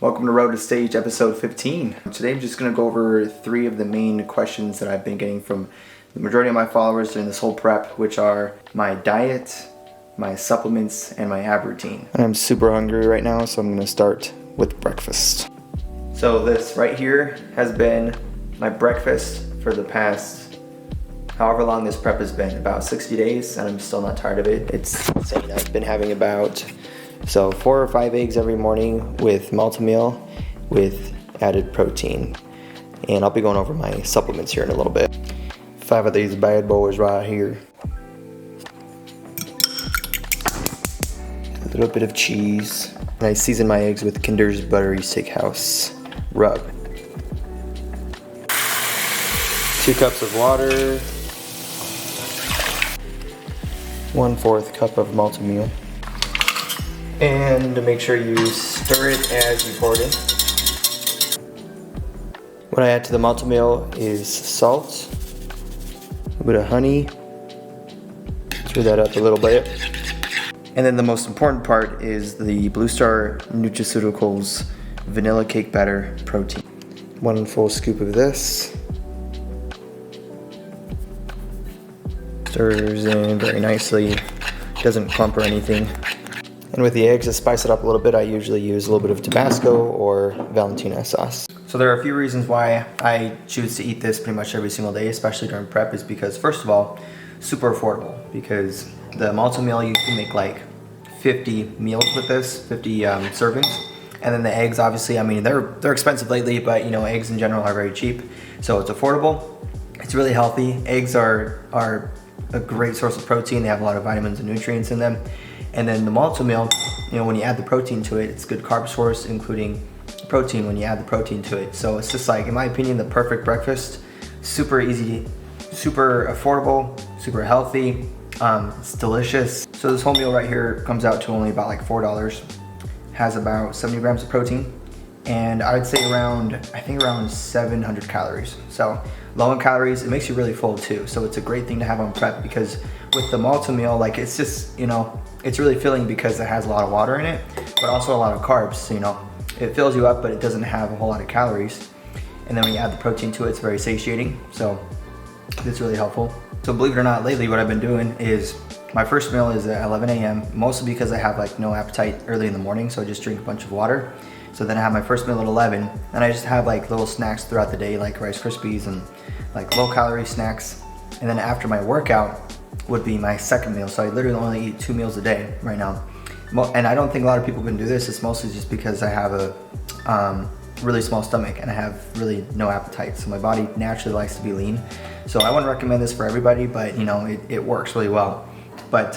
Welcome to Road to Stage episode 15. Today I'm just going to go over 3 of the main questions that I've been getting from the majority of my followers during this whole prep, which are my diet, my supplements, and my ab routine. I'm super hungry right now, so I'm going to start with breakfast. So this right here has been my breakfast for the past however long this prep has been, about 60 days, and I'm still not tired of it. It's insane. I've been having about 4 or 5 eggs every morning with Multimeal with added protein. And I'll be going over my supplements here in a little bit. 5 of these bad boys right here. A little bit of cheese. And I season my eggs with Kinder's Buttery Steakhouse rub. 2 cups of water. 1/4 cup of Multimeal. And to make sure you stir it as you pour it in. What I add to the Multimeal is salt, a little bit of honey, stir that up a little bit. And then the most important part is the Blue Star Nutraceuticals Vanilla Cake Batter Protein. 1 full scoop of this. Stirs in very nicely, doesn't clump or anything. And with the eggs, to spice it up a little bit, I usually use a little bit of Tabasco or Valentina sauce. So there are a few reasons why I choose to eat this pretty much every single day, especially during prep, is because first of all, super affordable, because the Multimeal, you can make like 50 meals with this, 50 servings. And then the eggs, obviously, I mean, they're expensive lately, but you know, eggs in general are very cheap. So it's affordable, it's really healthy. Eggs are a great source of protein. They have a lot of vitamins and nutrients in them. And then the Multimeal, you know, when you add the protein to it, it's a good carb source, including protein when you add the protein to it. So it's just like, in my opinion, the perfect breakfast. Super easy, super affordable, super healthy. It's delicious. So this whole meal right here comes out to only about like $4. Has about 70 grams of protein. And I would say around 700 calories. So low in calories, it makes you really full too. So it's a great thing to have on prep, because with the Multimeal, like, it's just, you know, it's really filling because it has a lot of water in it, but also a lot of carbs. So, you know, it fills you up, but it doesn't have a whole lot of calories. And then when you add the protein to it, it's very satiating. So it's really helpful. So believe it or not, lately what I've been doing is my first meal is at 11 a.m., mostly because I have like no appetite early in the morning. So I just drink a bunch of water. So then I have my first meal at 11, and I just have like little snacks throughout the day, like Rice Krispies and like low calorie snacks. And then after my workout would be my second meal. So I literally only eat 2 meals a day right now. And I don't think a lot of people can do this. It's mostly just because I have a really small stomach and I have really no appetite. So my body naturally likes to be lean. So I wouldn't recommend this for everybody, but you know, it works really well. But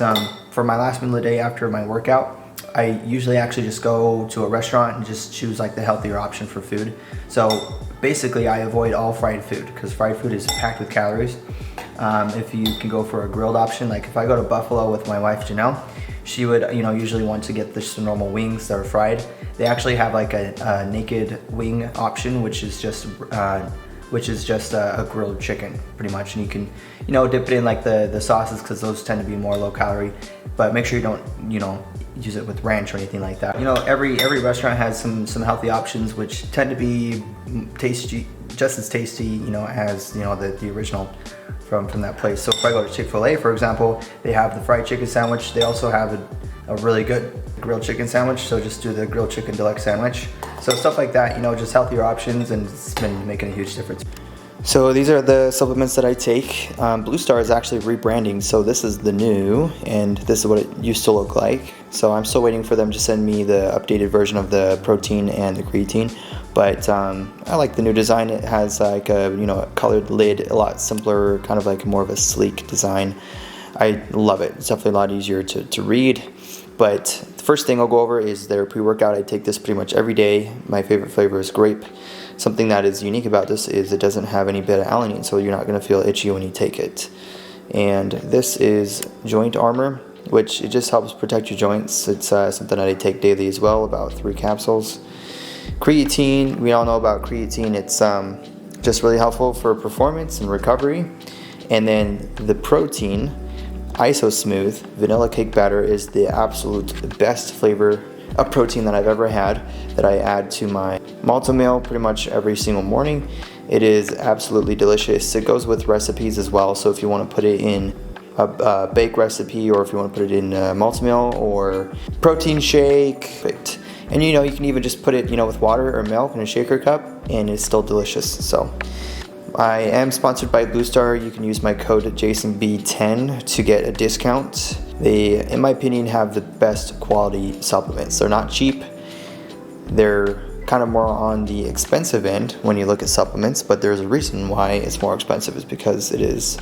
for my last meal of the day after my workout, I usually actually just go to a restaurant and just choose like the healthier option for food. So basically I avoid all fried food, because fried food is packed with calories. If you can go for a grilled option, like if I go to Buffalo with my wife Janelle, she would, you know, usually want to get the normal wings that are fried. They actually have like a naked wing option, which is just a grilled chicken pretty much, and you can, you know, dip it in like the sauces, because those tend to be more low calorie. But make sure you don't, you know, use it with ranch or anything like that. You know, every restaurant has some healthy options, which tend to be tasty, just as tasty, you know, as, you know, the original from that place. So if I go to Chick-fil-A, for example, they have the fried chicken sandwich. They also have a really good grilled chicken sandwich. So just do the grilled chicken deluxe sandwich. So stuff like that, you know, just healthier options, and it's been making a huge difference. So these are the supplements that I take. Blue Star is actually rebranding, so this is the new, and this is what it used to look like. So I'm still waiting for them to send me the updated version of the protein and the creatine. But I like the new design. It has like a, you know, a colored lid, a lot simpler, kind of like more of a sleek design. I love it. It's definitely a lot easier to read. But the first thing I'll go over is their pre-workout. I take this pretty much every day. My favorite flavor is grape. Something that is unique about this is it doesn't have any beta-alanine, so you're not going to feel itchy when you take it. And this is Joint Armor, which it just helps protect your joints. It's something that I take daily as well, about 3 capsules. Creatine, we all know about creatine. It's just really helpful for performance and recovery. And then the protein, IsoSmooth Vanilla Cake Batter, is the absolute best flavor of protein that I've ever had that I add to my multi-meal pretty much every single morning. It is absolutely delicious. It goes with recipes as well, so if you want to put it in a bake recipe, or if you want to put it in a multi-meal or protein shake, perfect. And you can even just put it with water or milk in a shaker cup and it's still delicious. So I am sponsored by Blue Star. You can use my code JasonB10 to get a discount. They, in my opinion, have the best quality supplements. They're not cheap. They're kind of more on the expensive end when you look at supplements, but there's a reason why it's more expensive, is because it is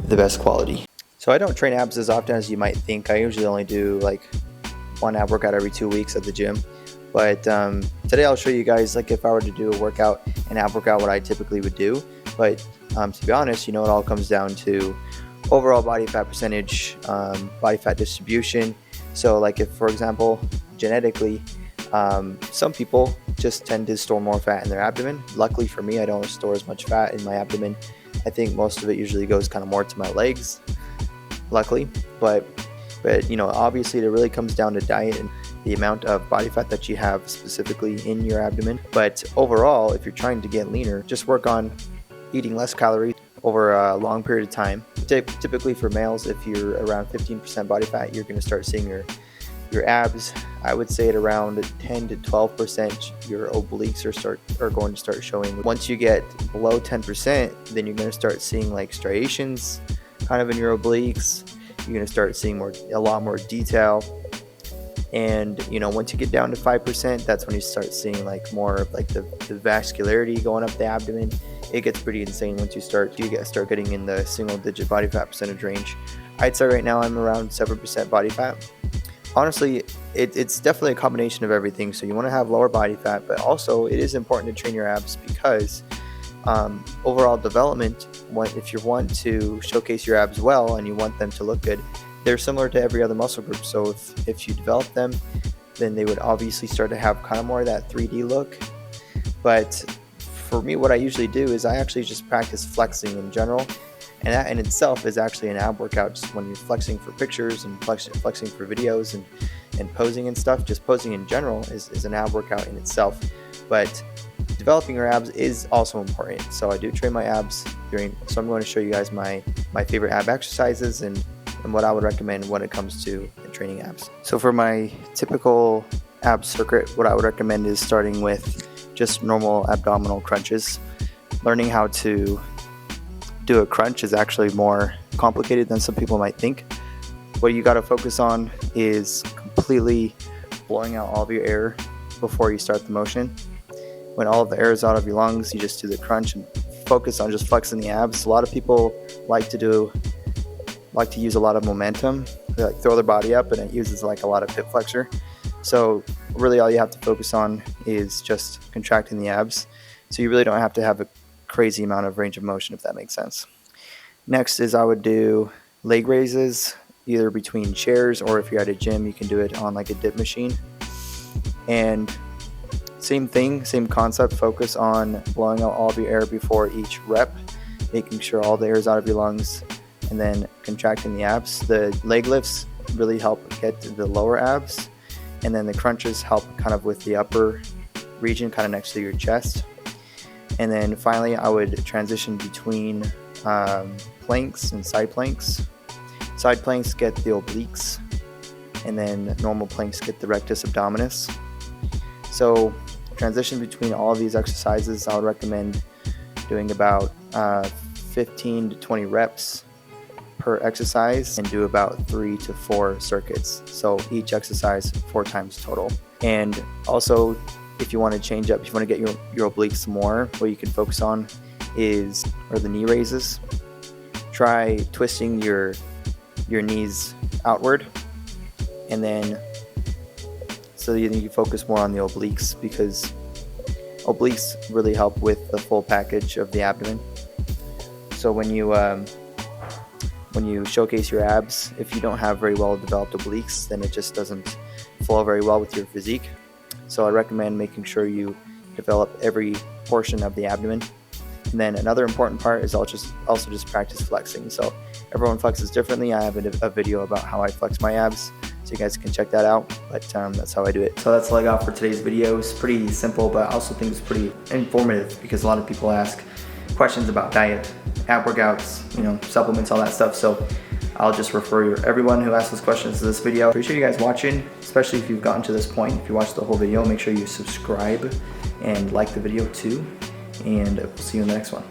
the best quality. So I don't train abs as often as you might think. I usually only do like one ab workout every 2 weeks at the gym. But today I'll show you guys, like, if I were to do a workout, an ab workout, what I typically would do. But to be honest, it all comes down to overall body fat percentage, body fat distribution. So like, if for example, genetically, some people just tend to store more fat in their abdomen. Luckily for me, I don't store as much fat in my abdomen. I think most of it usually goes kind of more to my legs, luckily. But obviously it really comes down to diet and the amount of body fat that you have specifically in your abdomen. But overall, if you're trying to get leaner, just work on eating less calories over a long period of time. Typically for males, if you're around 15% body fat, you're going to start seeing your abs. I would say at around 10 to 12%, your obliques are going to start showing. Once you get below 10%, then you're going to start seeing like striations kind of in your obliques. You're going to start seeing a lot more detail. And once you get down to 5%, that's when you start seeing like more of like the vascularity going up the abdomen. It gets pretty insane once you start getting in the single digit body fat percentage range. I'd say right now I'm around 7% body fat. Honestly, it's definitely a combination of everything. So you want to have lower body fat, but also it is important to train your abs, because overall development, if you want to showcase your abs well and you want them to look good, they're similar to every other muscle group. So if you develop them, then they would obviously start to have kind of more of that 3D look. But for me, what I usually do is I actually just practice flexing in general. And that in itself is actually an ab workout. Just when you're flexing for pictures and flexing for videos and posing and stuff, just posing in general is an ab workout in itself. But developing your abs is also important. So I do train my abs so I'm going to show you guys my favorite ab exercises and what I would recommend when it comes to training abs. So for my typical ab circuit, what I would recommend is starting with just normal abdominal crunches. Learning how to do a crunch is actually more complicated than some people might think. What you got to focus on is completely blowing out all of your air before you start the motion. When all of the air is out of your lungs, you just do the crunch and focus on just flexing the abs. A lot of people like to use a lot of momentum. They like throw their body up, and it uses like a lot of hip flexor. So really all you have to focus on is just contracting the abs. So you really don't have to have a crazy amount of range of motion, if that makes sense. Next is I would do leg raises, either between chairs, or if you're at a gym, you can do it on like a dip machine. And same thing, same concept, focus on blowing out all of your air before each rep, making sure all the air is out of your lungs, and then contracting the abs. The leg lifts really help get the lower abs, and then the crunches help kind of with the upper region, kind of next to your chest. And then finally, I would transition between planks and side planks. Side planks get the obliques, and then normal planks get the rectus abdominis. So transition between all of these exercises, I would recommend doing about 15 to 20 reps per exercise, and do about 3 to 4 circuits. So each exercise 4 times total. And also, if you want to change up, if you want to get your obliques more, what you can focus on is the knee raises. Try twisting your knees outward, and then so you can focus more on the obliques, because obliques really help with the full package of the abdomen. So when you showcase your abs, if you don't have very well developed obliques, then it just doesn't flow very well with your physique. So I recommend making sure you develop every portion of the abdomen. And then another important part is also just practice flexing. So everyone flexes differently. I have a video about how I flex my abs. so you guys can check that out. But that's how I do it. So that's all I got for today's video. It's pretty simple, but I also think it's pretty informative because a lot of people ask questions about diet, ab workouts, supplements, all that stuff. So I'll just refer everyone who asked those questions to this video. Appreciate you guys watching, especially if you've gotten to this point. If you watched the whole video, make sure you subscribe and like the video too. And we'll see you in the next one.